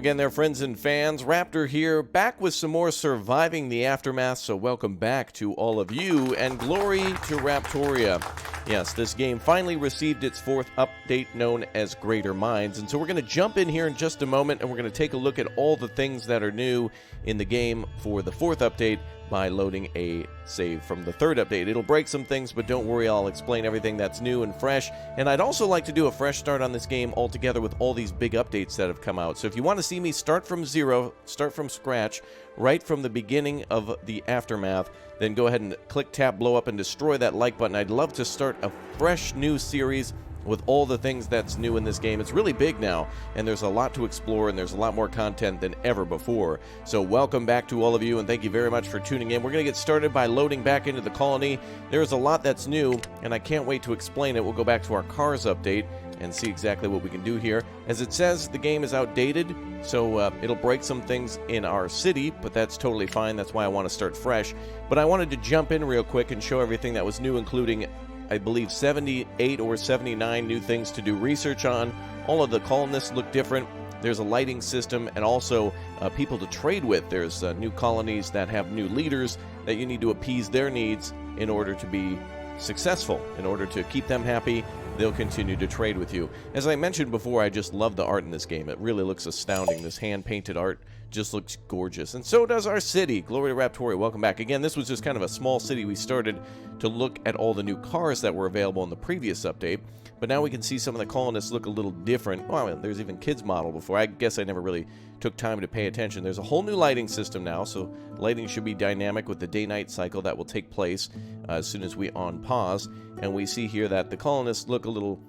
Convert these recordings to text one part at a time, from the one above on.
again there, friends and fans. Raptor here, back with some more Surviving the Aftermath, so welcome back to all of you, and glory to Raptoria. Yes, this game finally received its 4th update known as Greater Minds, and so we're going to jump in here in just a moment, and we're going to take a look at all the things that are new in the game for the 4th update by loading a save from the 3rd update. It'll break some things, but don't worry, I'll explain everything that's new and fresh. And I'd also like to do a fresh start on this game altogether with all these big updates that have come out. So if you want to see me start from zero, start from scratch, right from the beginning of the Aftermath, then go ahead and click, tap, blow up, and destroy that like button. I'd love to start a fresh new series with all the things that's new in this game. It's really big now, and there's a lot to explore, and there's a lot more content than ever before. So welcome back to all of you, and thank you very much for tuning in. We're going to get started by loading back into the colony. There's a lot that's new, and I can't wait to explain it. We'll go back to our cars update and see exactly what we can do here. As it says, the game is outdated, so it'll break some things in our city, but that's totally fine. That's why I want to start fresh. But I wanted to jump in real quick and show everything that was new, including I believe 78 or 79 new things to do research on. All of the colonists look different. There's a lighting system and also people to trade with. There's new colonies that have new leaders that you need to appease their needs in order to be successful. In order to keep them happy, they'll continue to trade with you. As I mentioned before, I just love the art in this game. It really looks astounding. This hand-painted art just looks gorgeous. And so does our city. Glory to Raptoria. Welcome back. Again, this was just kind of a small city. We started to look at all the new cars that were available in the previous update. But now we can see some of the colonists look a little different. Well, there's even kids model before. I guess I never really took time to pay attention. There's a whole new lighting system now, so lighting should be dynamic with the day-night cycle that will take place as soon as we on pause. And we see here that the colonists look a little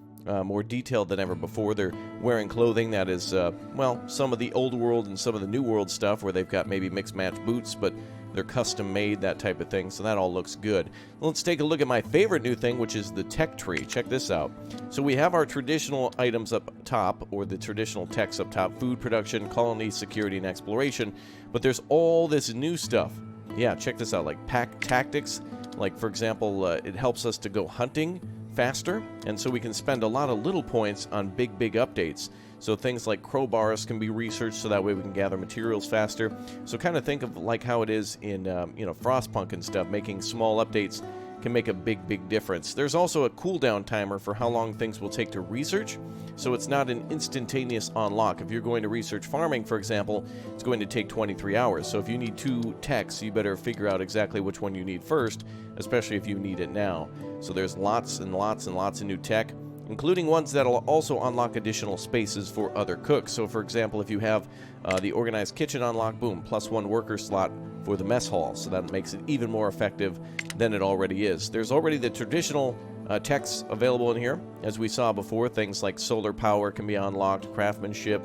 more detailed than ever before. They're wearing clothing that is, well, some of the old world and some of the new world stuff where they've got maybe mixed-match boots, but they're custom-made, that type of thing, so that all looks good. Let's take a look at my favorite new thing, which is the tech tree. Check this out. So we have our traditional items up top, or the traditional techs up top: food production, colony, security, and exploration, but there's all this new stuff. Yeah, check this out, like pack tactics. Like, for example, it helps us to go hunting faster, and so we can spend a lot of little points on big updates. So things like crowbars can be researched, so that way we can gather materials faster. So kind of think of like how it is in Frostpunk and stuff. Making small updates can make a big difference. There's also a cooldown timer for how long things will take to research, so it's not an instantaneous unlock. If you're going to research farming, for example, it's going to take 23 hours. So if you need 2 techs, you better figure out exactly which one you need first, especially if you need it now. So there's lots and lots of new tech, including ones that will also unlock additional spaces for other cooks. So for example, if you have the organized kitchen unlock, boom, +1 worker slot for the mess hall, so that makes it even more effective than it already is. There's already the traditional techs available in here, as we saw before. Things like solar power can be unlocked, craftsmanship,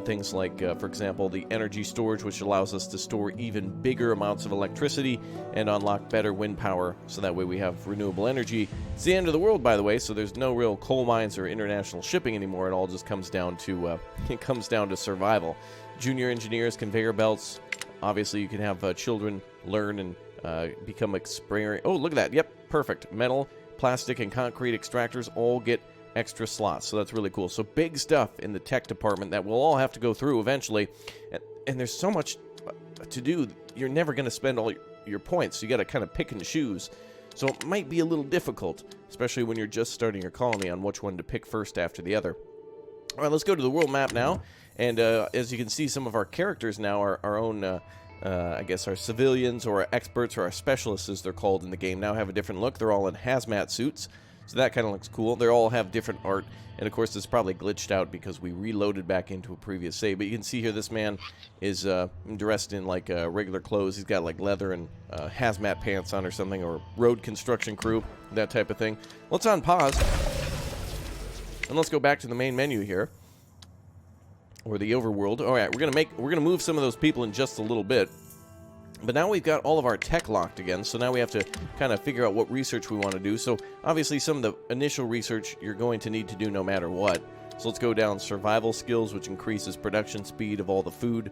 things like, for example, the energy storage, which allows us to store even bigger amounts of electricity and unlock better wind power, so that way we have renewable energy. It's the end of the world, by the way, so there's no real coal mines or international shipping anymore. It all just comes down to survival. Junior engineers, conveyor belts. Obviously, you can have children learn and become experienced. Oh, look at that. Yep, perfect. Metal, plastic, and concrete extractors all get extra slots, so that's really cool. So big stuff in the tech department that we'll all have to go through eventually, and there's so much to do. You're never going to spend all your points, so you got to kind of pick and choose. So it might be a little difficult, especially when you're just starting your colony, on which one to pick first after the other. All right, let's go to the world map now, and as you can see, some of our characters now are our own I guess our civilians, or our experts, or our specialists as they're called in the game, now have a different look. They're all in hazmat suits, so that kind of looks cool. They all have different art, and of course it's probably glitched out because we reloaded back into a previous save. But you can see here this man is dressed in like regular clothes. He's got like leather and hazmat pants on or something, or road construction crew, that type of thing. Let's unpause, and let's go back to the main menu here, or the overworld. All right, we're gonna move some of those people in just a little bit. But now we've got all of our tech locked again, so now we have to kind of figure out what research we want to do. So obviously some of the initial research you're going to need to do no matter what. So let's go down survival skills, which increases production speed of all the food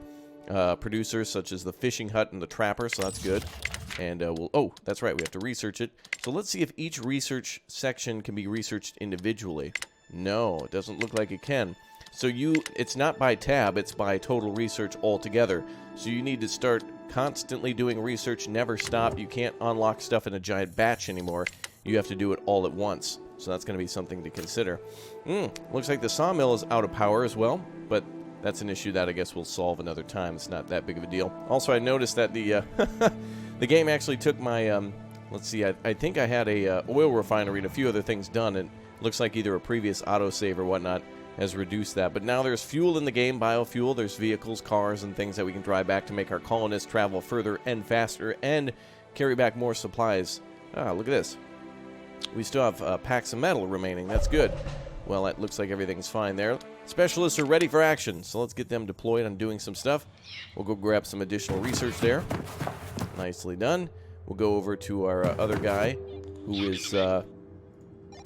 producers, such as the fishing hut and the trapper, so that's good. And oh, that's right, we have to research it. So let's see if each research section can be researched individually. No, it doesn't look like it can. So it's not by tab, it's by total research altogether. So you need to start constantly doing research, never stop. You can't unlock stuff in a giant batch anymore. You have to do it all at once. So that's going to be something to consider. Looks like the sawmill is out of power as well, but that's an issue that I guess we'll solve another time. It's not that big of a deal. Also, I noticed that the the game actually took my, let's see, I think I had a oil refinery and a few other things done, and it looks like either a previous autosave or whatnot has reduced that. But now there's fuel in the game, biofuel. There's vehicles, cars, and things that we can drive back to make our colonists travel further and faster and carry back more supplies. Ah, look at this. We still have packs of metal remaining. That's good. Well, it looks like everything's fine there. Specialists are ready for action, so let's get them deployed on doing some stuff. We'll go grab some additional research there. Nicely done. We'll go over to our other guy, who is, there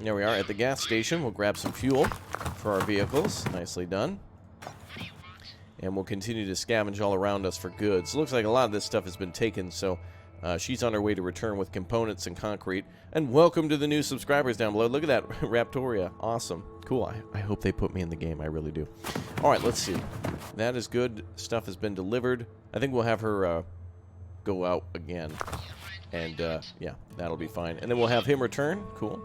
we are, at the gas station. We'll grab some fuel for our vehicles. Nicely done. And we'll continue to scavenge all around us for goods. Looks like a lot of this stuff has been taken, so she's on her way to return with components and concrete. And welcome to the new subscribers down below. Look at that, Raptoria. Awesome. Cool. I hope they put me in the game. I really do. All right, let's see. That is good. Stuff has been delivered. I think we'll have her go out again. And, yeah, that'll be fine. And then we'll have him return. Cool.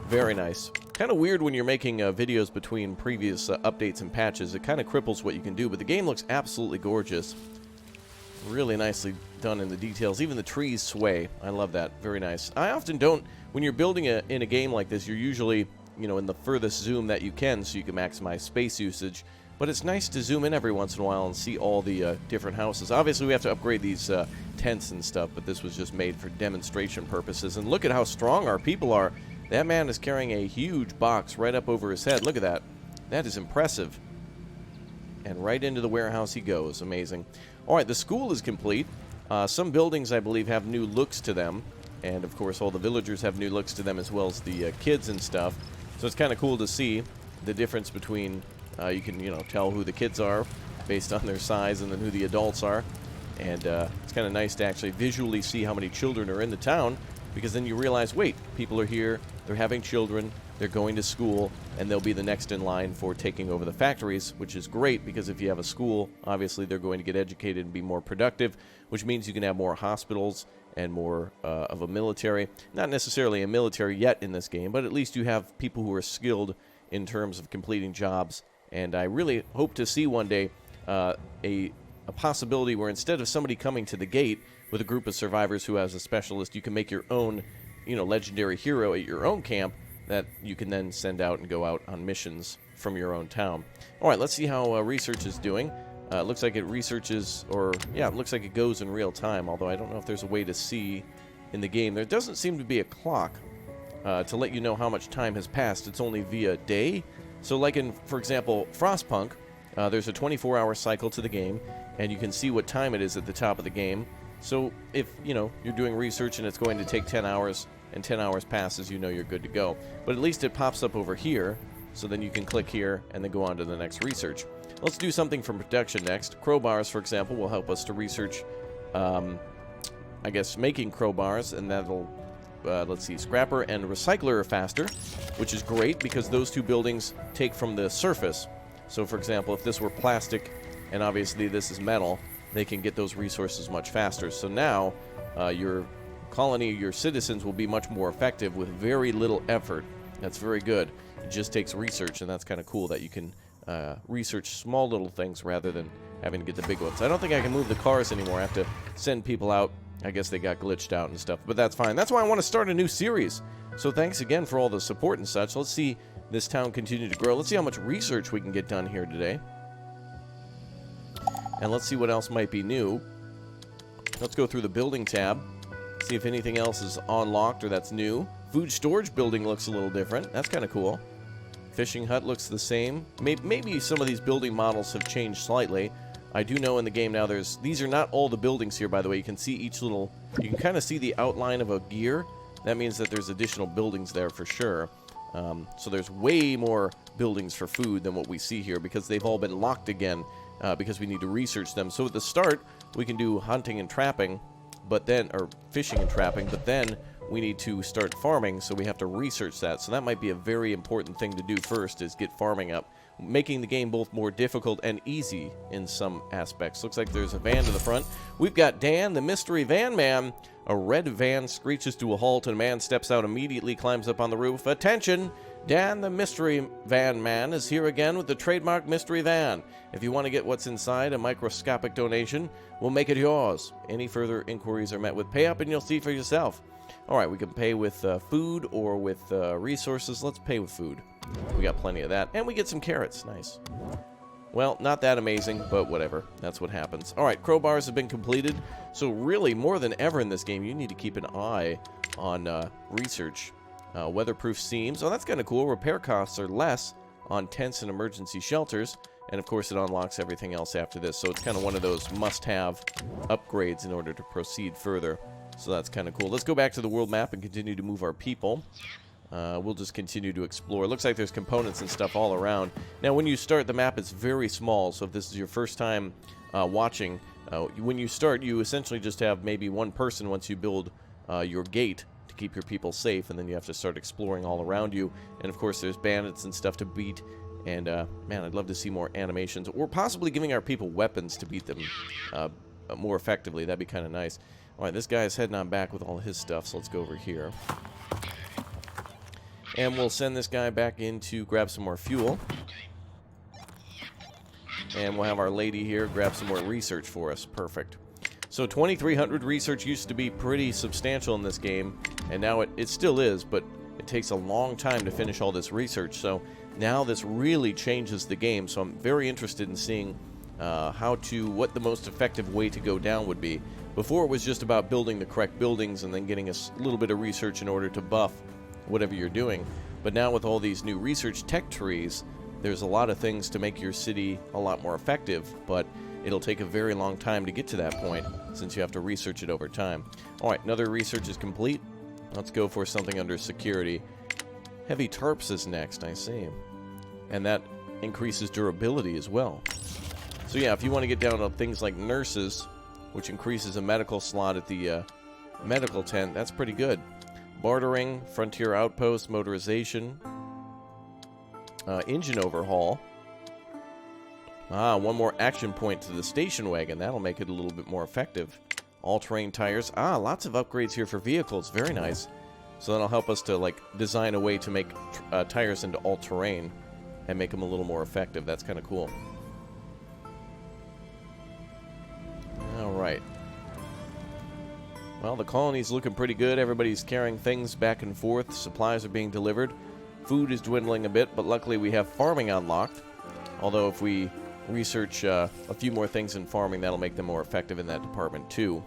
Very nice. Kind of weird when you're making videos between previous updates and patches. It kind of cripples what you can do, but the game looks absolutely gorgeous. Really nicely done in the details. Even the trees sway. I love that. Very nice. I often don't, when you're building in a game like this, you're usually, you know, in the furthest zoom that you can so you can maximize space usage. But it's nice to zoom in every once in a while and see all the different houses. Obviously, we have to upgrade these tents and stuff, but this was just made for demonstration purposes. And look at how strong our people are. That man is carrying a huge box right up over his head. Look at that. That is impressive. And right into the warehouse he goes. Amazing. All right, the school is complete. Some buildings, I believe, have new looks to them. And, of course, all the villagers have new looks to them as well as the kids and stuff. So it's kind of cool to see the difference between, you can, you know, tell who the kids are based on their size and then who the adults are. And it's kind of nice to actually visually see how many children are in the town, because then you realize, wait, people are here, they're having children, they're going to school, and they'll be the next in line for taking over the factories, which is great because if you have a school, obviously they're going to get educated and be more productive, which means you can have more hospitals and more of a military. Not necessarily a military yet in this game, but at least you have people who are skilled in terms of completing jobs. And I really hope to see one day a possibility where instead of somebody coming to the gate with a group of survivors who has a specialist, you can make your own, you know, legendary hero at your own camp that you can then send out and go out on missions from your own town. All right, let's see how research is doing. It looks like it researches, or yeah, it looks like it goes in real time, although I don't know if there's a way to see in the game. There doesn't seem to be a clock to let you know how much time has passed. It's only via day. So like in, for example, Frostpunk, there's a 24-hour cycle to the game, and you can see what time it is at the top of the game. So if, you know, you're doing research and it's going to take 10 hours, and 10 hours passes, you know you're good to go. But at least it pops up over here, so then you can click here and then go on to the next research. Let's do something from production next. Crowbars, for example, will help us to research, I guess, making crowbars, and that'll, let's see, scrapper and recycler are faster, which is great because those two buildings take from the surface. So, for example, if this were plastic, and obviously this is metal, they can get those resources much faster. So now, your colony, your citizens will be much more effective with very little effort. That's very good. It just takes research, and that's kind of cool that you can research small little things rather than having to get the big ones. I don't think I can move the cars anymore. I have to send people out. I guess they got glitched out and stuff, but that's fine. That's why I want to start a new series. So thanks again for all the support and such. Let's see this town continue to grow. Let's see how much research we can get done here today. And let's see what else might be new. Let's go through the building tab. See if anything else is unlocked or that's new. Food storage building looks a little different. That's kind of cool. Fishing hut looks the same. Maybe some of these building models have changed slightly. I do know in the game now these are not all the buildings here, by the way. You can see each little, you can kind of see the outline of a gear. That means that there's additional buildings there for sure. So there's way more buildings for food than what we see here because they've all been locked again because we need to research them. So at the start, we can do hunting and trapping, but then, or fishing and trapping, but then we need to start farming, so we have to research that. So that might be a very important thing to do first, is get farming up. making the game both more difficult and easy in some aspects. Looks like there's a van to the front. We've got Dan, the mystery van man. A red van screeches to a halt, and a man steps out immediately, climbs up on the roof. Attention! Dan, the mystery van man, is here again with the trademark mystery van. If you want to get what's inside, a microscopic donation will make it yours. Any further inquiries are met with pay up, and you'll see for yourself. All right, we can pay with food or with resources. Let's pay with food. We got plenty of that, and we get some carrots. Nice. Well, not that amazing, but whatever. That's what happens. All right, crowbars have been completed. So really, more than ever in this game, you need to keep an eye on research. Weatherproof seams. Oh, that's kind of cool. Repair costs are less on tents and emergency shelters. And, of course, it unlocks everything else after this. So it's kind of one of those must-have upgrades in order to proceed further. So that's kind of cool. Let's go back to the world map and continue to move our people. We'll just continue to explore. It looks like there's components and stuff all around. Now, when you start, the map is very small. So if this is your first time watching, when you start, you essentially just have maybe one person once you build your gate to keep your people safe, and then you have to start exploring all around you. And of course there's bandits and stuff to beat, and man, I'd love to see more animations, or possibly giving our people weapons to beat them more effectively. That'd be kind of nice. Alright, this guy is heading on back with all his stuff, so let's go over here. And we'll send this guy back in to grab some more fuel. And we'll have our lady here grab some more research for us. Perfect. So 2,300 research used to be pretty substantial in this game, and now it still is, but it takes a long time to finish all this research. So now this really changes the game, so I'm very interested in seeing what the most effective way to go down would be. Before, it was just about building the correct buildings and then getting a little bit of research in order to buff whatever you're doing. But now with all these new research tech trees, there's a lot of things to make your city a lot more effective, but it'll take a very long time to get to that point since you have to research it over time. Alright, another research is complete. Let's go for something under security. Heavy tarps is next, I see. And that increases durability as well. So yeah, if you want to get down to things like nurses, which increases a medical slot at the medical tent, that's pretty good. Bartering, frontier outpost, motorization, engine overhaul. One more action point to the station wagon. That'll make it a little bit more effective. All-terrain tires. Lots of upgrades here for vehicles. Very nice. So that'll help us to, like, design a way to make tires into all-terrain and make them a little more effective. That's kind of cool. Alright. Well, the colony's looking pretty good. Everybody's carrying things back and forth. Supplies are being delivered. Food is dwindling a bit, but luckily we have farming unlocked. Although if we research a few more things in farming, that'll make them more effective in that department too.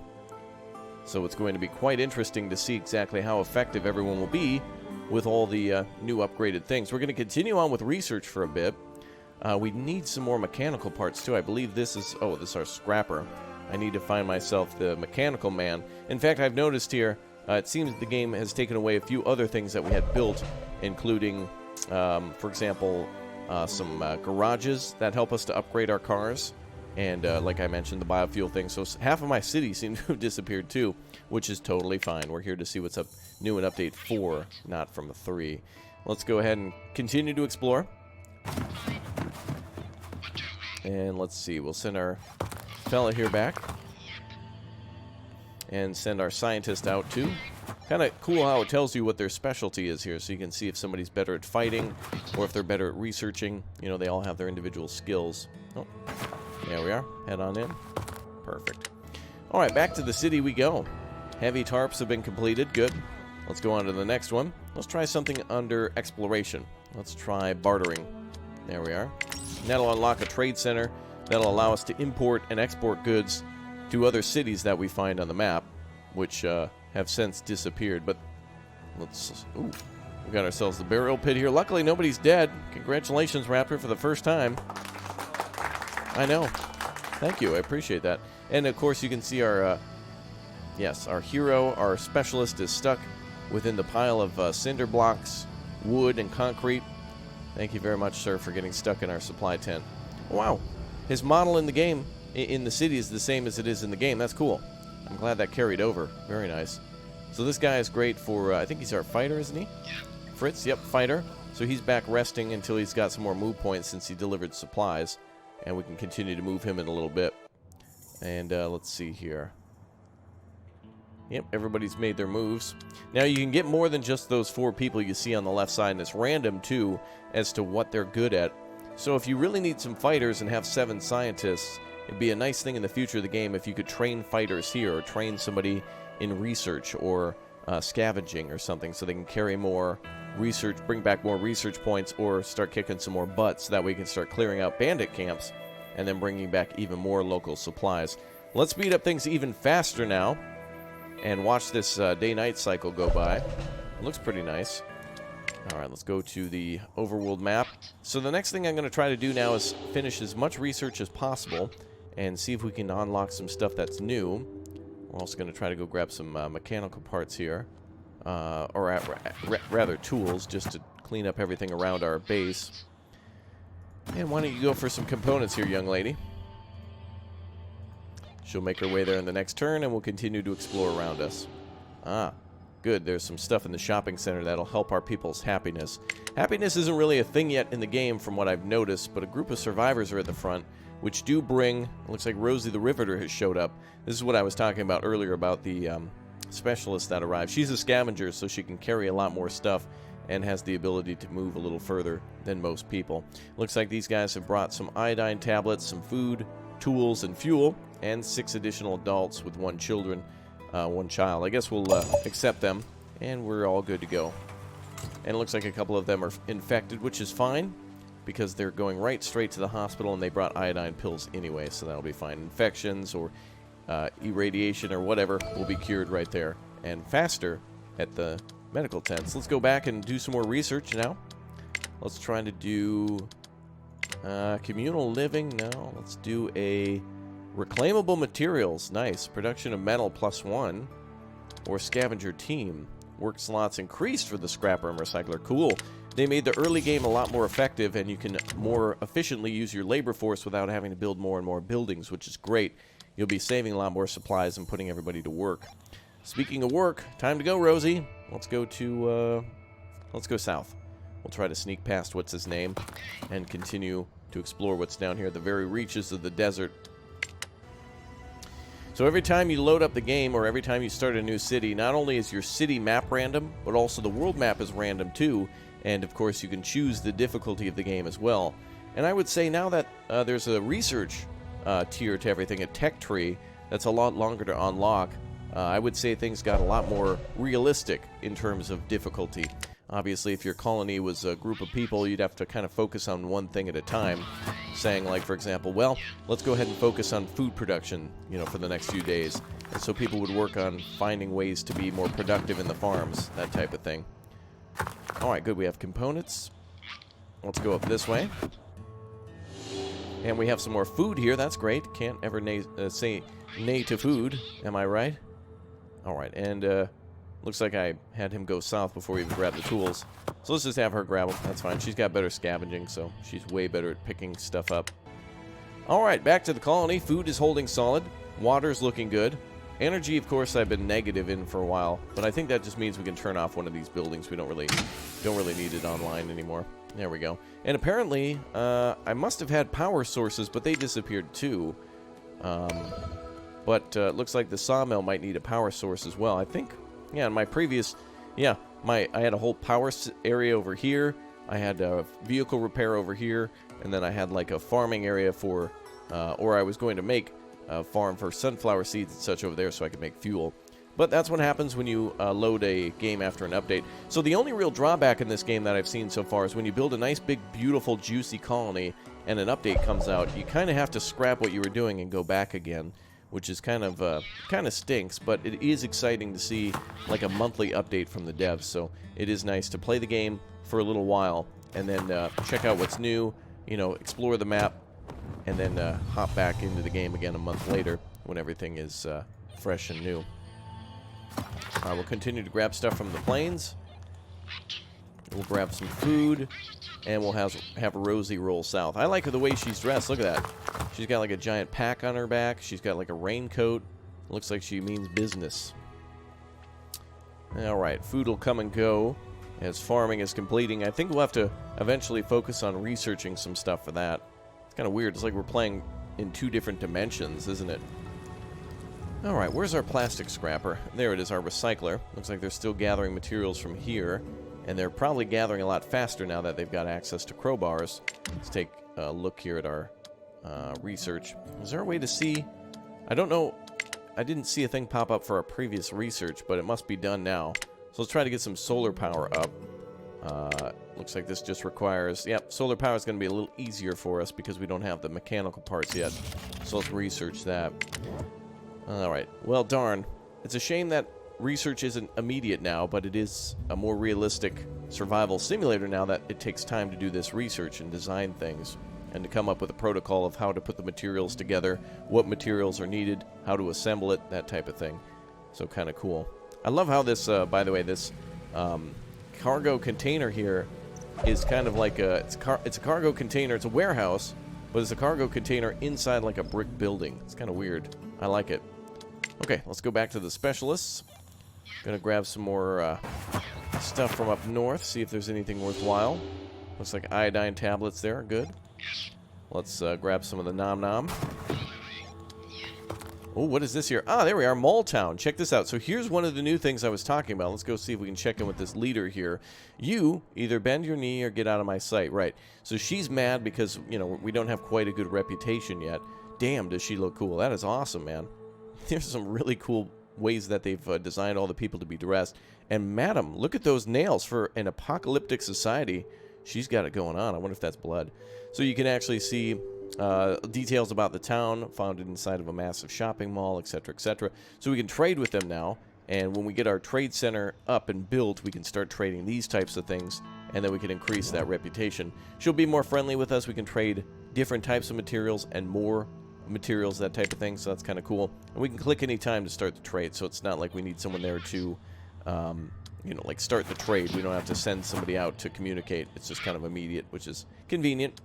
So it's going to be quite interesting to see exactly how effective everyone will be with all the new upgraded things. We're going to continue on with research for a bit. We need some more mechanical parts too. I believe this is... oh, this is our scrapper. I need to find myself the mechanical man. In fact, I've noticed here, it seems the game has taken away a few other things that we had built, including, for example, some garages that help us to upgrade our cars. And like I mentioned, the biofuel thing. So half of my city seems to have disappeared too, which is totally fine. We're here to see what's up new in Update 4, not from 3. Let's go ahead and continue to explore. And let's see, we'll send our fella here back. And send our scientist out too. Kind of cool how it tells you what their specialty is here, so you can see if somebody's better at fighting or if they're better at researching. You know, they all have their individual skills. Oh, there we are. Head on in. Perfect. Alright, back to the city we go. Heavy tarps have been completed. Good. Let's go on to the next one. Let's try something under exploration. Let's try bartering. There we are. And that'll unlock a trade center. That'll allow us to import and export goods to other cities that we find on the map, which have since disappeared. But let's... ooh, we got ourselves the burial pit here. Luckily, nobody's dead. Congratulations, Raptor, for the first time. I know. Thank you. I appreciate that. And, of course, you can see our... yes, our hero, our specialist, is stuck within the pile of cinder blocks, wood, and concrete. Thank you very much, sir, for getting stuck in our supply tent. Wow. His model in the game, in the city, is the same as it is in the game. That's cool. I'm glad that carried over. Very nice. So this guy is great for, I think he's our fighter, isn't he? Fritz, yep, fighter. So he's back resting until he's got some more move points since he delivered supplies. And we can continue to move him in a little bit. And let's see here. Yep, everybody's made their moves. Now you can get more than just those 4 people you see on the left side, and it's random too as to what they're good at. So if you really need some fighters and have 7 scientists, it'd be a nice thing in the future of the game if you could train fighters here, or train somebody in research or scavenging or something, so they can carry more research, bring back more research points, or start kicking some more butts. That way we can start clearing out bandit camps and then bringing back even more local supplies. Let's speed up things even faster now and watch this day-night cycle go by. It looks pretty nice. All right, let's go to the overworld map. So the next thing I'm going to try to do now is finish as much research as possible and see if we can unlock some stuff that's new. We're also going to try to go grab some mechanical parts here, or rather tools, just to clean up everything around our base. And why don't you go for some components here, young lady? She'll make her way there in the next turn, and we'll continue to explore around us. Ah, good. There's some stuff in the shopping center that'll help our people's happiness. Happiness isn't really a thing yet in the game from what I've noticed, but a group of survivors are at the front, which do bring... It looks like Rosie the Riveter has showed up. This is what I was talking about earlier about the specialist that arrived. She's a scavenger, so she can carry a lot more stuff and has the ability to move a little further than most people. Looks like these guys have brought some iodine tablets, some food, tools, and fuel, and 6 additional adults with 1 child. I guess we'll accept them, and we're all good to go. And it looks like a couple of them are infected, which is fine, because they're going right straight to the hospital, and they brought iodine pills anyway, so that'll be fine. Infections or irradiation or whatever will be cured right there, and faster at the medical tents. Let's go back and do some more research now. Let's try to do communal living. No, let's do a reclaimable materials. Nice. Production of metal +1, or scavenger team. Work slots increased for the scrapper and recycler. Cool. They made the early game a lot more effective, and you can more efficiently use your labor force without having to build more and more buildings, which is great. You'll be saving a lot more supplies and putting everybody to work. Speaking of work, time to go, Rosie. Let's go south. We'll try to sneak past what's his name and continue to explore what's down here at the very reaches of the desert. So every time you load up the game, or every time you start a new city, not only is your city map random, but also the world map is random too. And of course you can choose the difficulty of the game as well. And I would say now that there's a research tier to everything, a tech tree, that's a lot longer to unlock. I would say things got a lot more realistic in terms of difficulty. Obviously, if your colony was a group of people, you'd have to kind of focus on one thing at a time. Saying, like, for example, well, let's go ahead and focus on food production, for the next few days. And so people would work on finding ways to be more productive in the farms, that type of thing. Alright, good. We have components. Let's go up this way. And we have some more food here. That's great. Can't ever say nay to food. Am I right? Alright, and looks like I had him go south before we even grabbed the tools. So let's just have her grab them. That's fine. She's got better scavenging, so she's way better at picking stuff up. Alright, back to the colony. Food is holding solid. Water's looking good. Energy, of course, I've been negative in for a while, but I think that just means we can turn off one of these buildings. We don't really need it online anymore. There we go. And apparently, I must have had power sources, but they disappeared too. But it looks like the sawmill might need a power source as well. I think, yeah, in my previous, I had a whole power area over here. I had a vehicle repair over here, and then I had like a farming area for, or I was going to make a farm for sunflower seeds and such over there so I could make fuel. But that's what happens when you load a game after an update. So the only real drawback in this game that I've seen so far is when you build a nice, big, beautiful, juicy colony and an update comes out, you kind of have to scrap what you were doing and go back again, which is kind of stinks, but it is exciting to see like a monthly update from the devs. So it is nice to play the game for a little while and then check out what's new, explore the map, and then hop back into the game again a month later when everything is fresh and new. We'll continue to grab stuff from the plains. We'll grab some food, and we'll have Rosie roll south. I like the way she's dressed. Look at that. She's got like a giant pack on her back. She's got like a raincoat. Looks like she means business. All right, food will come and go as farming is completing. I think we'll have to eventually focus on researching some stuff for that. It's kind of weird. It's like we're playing in 2 different dimensions, isn't it? Alright, where's our plastic scrapper? There it is, our recycler. Looks like they're still gathering materials from here, and they're probably gathering a lot faster now that they've got access to crowbars. Let's take a look here at our research. Is there a way to see? I don't know. I didn't see a thing pop up for our previous research, but it must be done now. So let's try to get some solar power up. Looks like this just requires... Yep, solar power is going to be a little easier for us because we don't have the mechanical parts yet. So let's research that. Alright, well darn. It's a shame that research isn't immediate now, but it is a more realistic survival simulator now that it takes time to do this research and design things. And to come up with a protocol of how to put the materials together, what materials are needed, how to assemble it, that type of thing. So kind of cool. I love how this, by the way, this cargo container here is kind of like a... It's a cargo container, it's a warehouse, but it's a cargo container inside like a brick building. It's kind of weird. I like it. Okay, let's go back to the specialists. Gonna grab some more stuff from up north, see if there's anything worthwhile. Looks like iodine tablets there, good. Let's grab some of the nom nom. Oh, what is this here? Ah, there we are, Mall Town. Check this out. So here's one of the new things I was talking about. Let's go see if we can check in with this leader here. You either bend your knee or get out of my sight. Right. So she's mad because, you know, we don't have quite a good reputation yet. Damn, does she look cool. That is awesome, man. There's some really cool ways that they've designed all the people to be dressed. And madam, look at those nails. For an apocalyptic society, she's got it going on. I wonder if that's blood. So you can actually see... details about the town found inside of a massive shopping mall, etc., etc. So we can trade with them now, and when we get our trade center up and built, we can start trading these types of things, and then we can increase that reputation. She'll be more friendly with us. We can trade different types of materials and more materials, that type of thing, so that's kind of cool. And we can click any time to start the trade, so it's not like we need someone there to, you know, like start the trade. We don't have to send somebody out to communicate. It's just kind of immediate, which is convenient.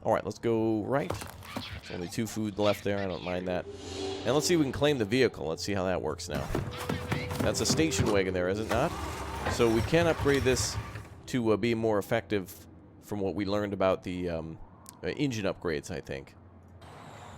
Alright, let's go right. There's only 2 food left there. I don't mind that. And let's see if we can claim the vehicle. Let's see how that works now. That's a station wagon there, is it not? So we can upgrade this to be more effective from what we learned about the engine upgrades, I think.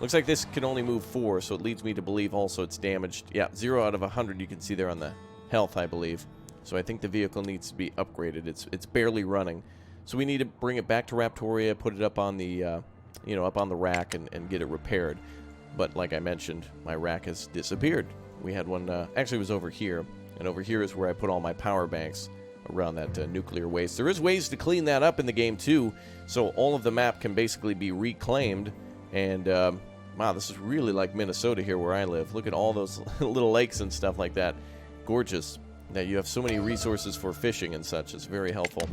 Looks like this can only move 4, so it leads me to believe also it's damaged. Yeah, 0 out of 100 you can see there on the health, I believe. So I think the vehicle needs to be upgraded. It's barely running. So we need to bring it back to Raptoria, put it up on the, you know, up on the rack and get it repaired. But like I mentioned, my rack has disappeared. We had one, actually it was over here. And over here is where I put all my power banks around that nuclear waste. There is ways to clean that up in the game too. So all of the map can basically be reclaimed. And, wow, this is really like Minnesota here where I live. Look at all those little lakes and stuff like that. Gorgeous. That you have so many resources for fishing and such. It's very helpful.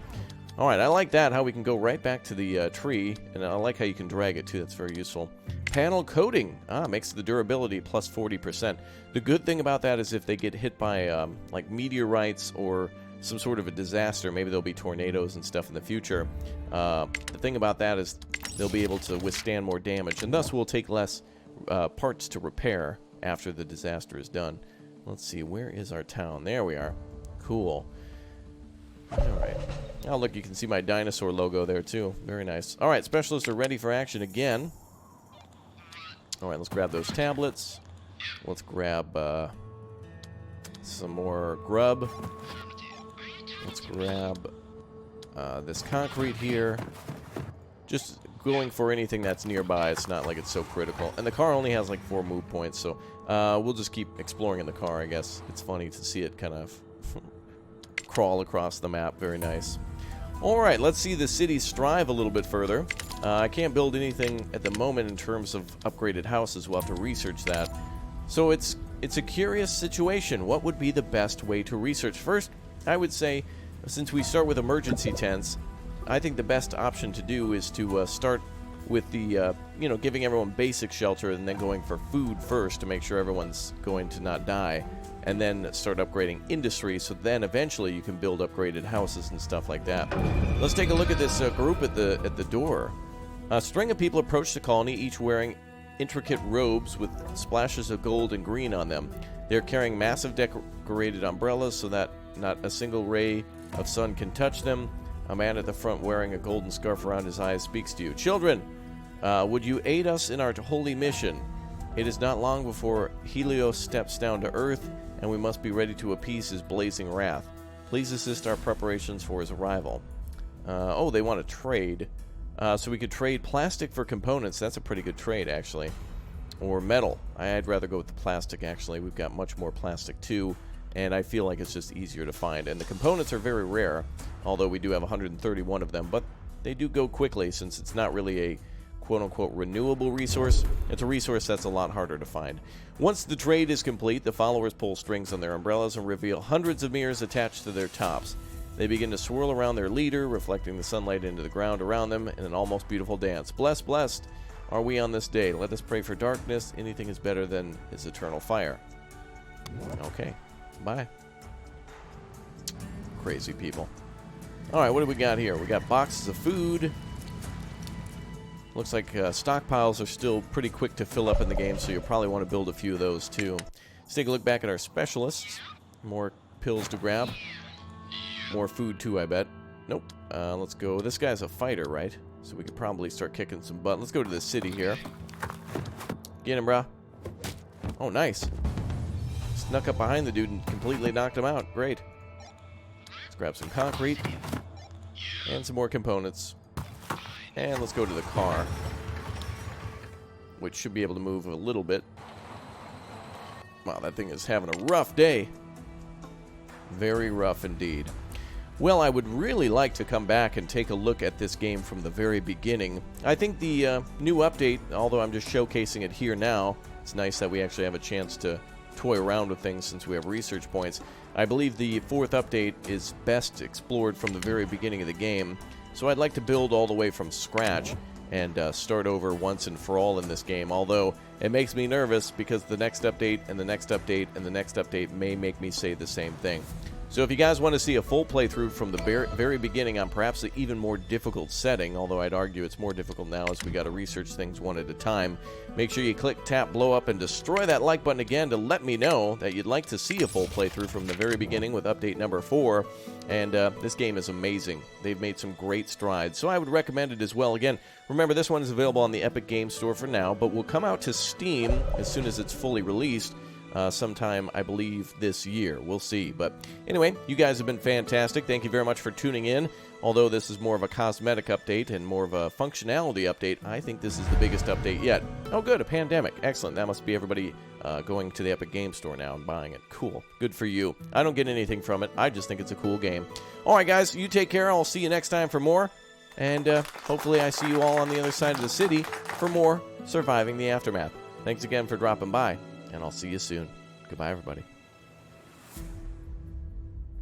Alright, I like that, how we can go right back to the tree, and I like how you can drag it too, that's very useful. Panel coating, makes the durability plus 40%. The good thing about that is if they get hit by, like meteorites or some sort of a disaster, maybe there'll be tornadoes and stuff in the future. The thing about that is they'll be able to withstand more damage, and thus will take less parts to repair after the disaster is done. Let's see, where is our town? There we are. Cool. Alright. Oh, look, you can see my dinosaur logo there, too. Very nice. Alright, specialists are ready for action again. Alright, let's grab those tablets. Let's grab some more grub. Let's grab this concrete here. Just going for anything that's nearby. It's not like it's so critical. And the car only has like 4 move points, so we'll just keep exploring in the car, I guess. It's funny to see it kind of crawl across the map. Very nice. Alright, let's see the city strive a little bit further. I can't build anything at the moment in terms of upgraded houses. We'll have to research that. So it's a curious situation. What would be the best way to research? First, I would say, since we start with emergency tents, I think the best option to do is to start with the, you know, giving everyone basic shelter and then going for food first to make sure everyone's going to not die. And then start upgrading industry, so then eventually you can build upgraded houses and stuff like that. Let's take a look at this group at the door. A string of people approach the colony, each wearing intricate robes with splashes of gold and green on them. They're carrying massive decorated umbrellas so that not a single ray of sun can touch them. A man at the front wearing a golden scarf around his eyes speaks to you. Children, would you aid us in our holy mission? It is not long before Helios steps down to Earth, and we must be ready to appease his blazing wrath. Please assist our preparations for his arrival. Oh, they want to trade. So we could trade plastic for components. That's a pretty good trade, actually. Or metal. I'd rather go with the plastic, actually. We've got much more plastic, too. And I feel like it's just easier to find. And the components are very rare, although we do have 131 of them. But they do go quickly, since it's not really a quote-unquote renewable resource. It's a resource that's a lot harder to find. Once the trade is complete, the followers pull strings on their umbrellas and reveal hundreds of mirrors attached to their tops. They begin to swirl around their leader, reflecting the sunlight into the ground around them in an almost beautiful dance. Blessed, blessed are we on this day. Let us pray for darkness. Anything is better than his eternal fire. Okay. Bye. Crazy people. Alright, what do we got here? We got boxes of food. Looks like stockpiles are still pretty quick to fill up in the game, so you'll probably want to build a few of those too. Let's take a look back at our specialists. More pills to grab. More food too, I bet. Nope. Let's go. This guy's a fighter, right? So we could probably start kicking some butt. Let's go to the city here. Get him, brah. Oh, nice. Snuck up behind the dude and completely knocked him out. Great. Let's grab some concrete. And some more components. And let's go to the car, which should be able to move a little bit. Wow, that thing is having a rough day. Very rough indeed. Well, I would really like to come back and take a look at this game from the very beginning. I think the new update, although I'm just showcasing it here now, it's nice that we actually have a chance to toy around with things since we have research points. I believe the 4th update is best explored from the very beginning of the game. So I'd like to build all the way from scratch and start over once and for all in this game, although it makes me nervous because the next update and the next update and the next update may make me say the same thing. So if you guys want to see a full playthrough from the very beginning on perhaps an even more difficult setting, although I'd argue it's more difficult now as we got to research things one at a time, make sure you click, tap, blow up, and destroy that like button again to let me know that you'd like to see a full playthrough from the very beginning with update number 4. And this game is amazing. They've made some great strides, so I would recommend it as well. Again, remember this one is available on the Epic Games Store for now, but will come out to Steam as soon as it's fully released. Sometime, I believe, this year. We'll see. But anyway, you guys have been fantastic. Thank you very much for tuning in. Although this is more of a cosmetic update and more of a functionality update, I think this is the biggest update yet. Oh, good. A pandemic. Excellent. That must be everybody going to the Epic Games Store now and buying it. Cool. Good for you. I don't get anything from it. I just think it's a cool game. All right, guys. You take care. I'll see you next time for more. And hopefully I see you all on the other side of the city for more Surviving the Aftermath. Thanks again for dropping by. And I'll see you soon. Goodbye, everybody.